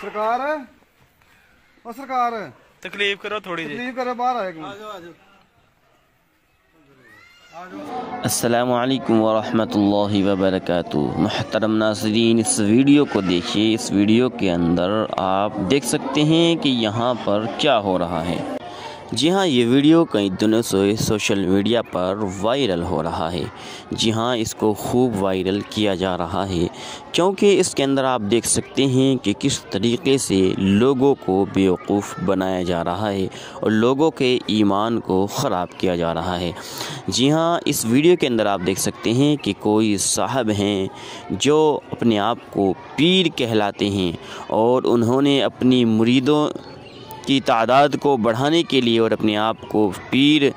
सरकार ओ सरकार तकलीफ करो थोड़ी जी, तकलीफ करो, बाहर आए। अस्सलामु अलैकुम वरहमतुल्लाहि वबरकातुहू। मुहतरम नाज़रीन, इस वीडियो को देखिए। इस वीडियो के अंदर आप देख सकते हैं कि यहाँ पर क्या हो रहा है। जी हाँ, ये वीडियो कई दिनों से सोशल मीडिया पर वायरल हो रहा है। जी हाँ, इसको खूब वायरल किया जा रहा है क्योंकि इसके अंदर आप देख सकते हैं कि किस तरीके से लोगों को बेवकूफ़ बनाया जा रहा है और लोगों के ईमान को ख़राब किया जा रहा है। जी हाँ, इस वीडियो के अंदर आप देख सकते हैं कि कोई साहब हैं जो अपने आप को पीर कहलाते हैं और उन्होंने अपनी मुरीदों की तादाद को बढ़ाने के लिए और अपने आप को पीर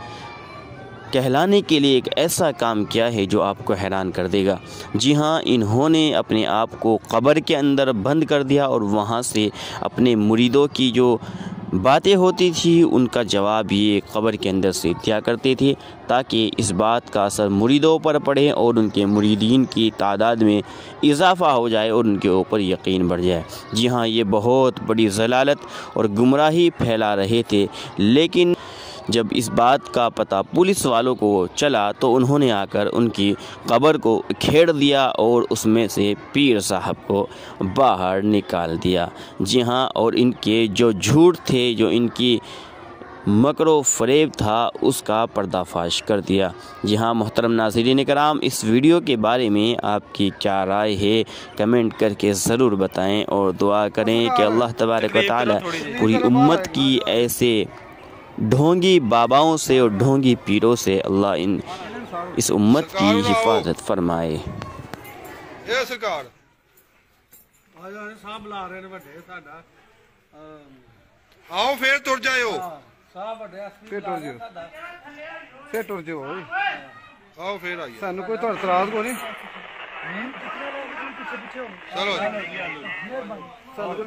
कहलाने के लिए एक ऐसा काम किया है जो आपको हैरान कर देगा। जी हाँ, इन्होंने अपने आप को कब्र के अंदर बंद कर दिया और वहाँ से अपने मुरीदों की जो बातें होती थी उनका जवाब ये कब्र के अंदर से दिया करते थे ताकि इस बात का असर मुरीदों पर पड़े और उनके मुरीदीन की तादाद में इजाफ़ा हो जाए और उनके ऊपर यकीन बढ़ जाए। जी हाँ, ये बहुत बड़ी ज़लालत और गुमराही फैला रहे थे, लेकिन जब इस बात का पता पुलिस वालों को चला तो उन्होंने आकर उनकी कब्र को खेड़ दिया और उसमें से पीर साहब को बाहर निकाल दिया। जी हाँ, और इनके जो झूठ थे, जो इनकी मकरो फ़रेब था, उसका पर्दाफाश कर दिया। जी हाँ, मोहतरम नाज़रीन कराम, इस वीडियो के बारे में आपकी क्या राय है कमेंट करके ज़रूर बताएं और दुआ करें कि अल्लाह तबारक व तआला पूरी उम्मत की ऐसे ढोंगी बाबाओं से और ढोंगी पीरों से अल्लाह इस उम्मत की हिफाजत फरमाए। आओ फिर तुर जाओ, फिर तुर जाओ। आओ फिर आइए, सानू कोई तराज को नहीं। चलो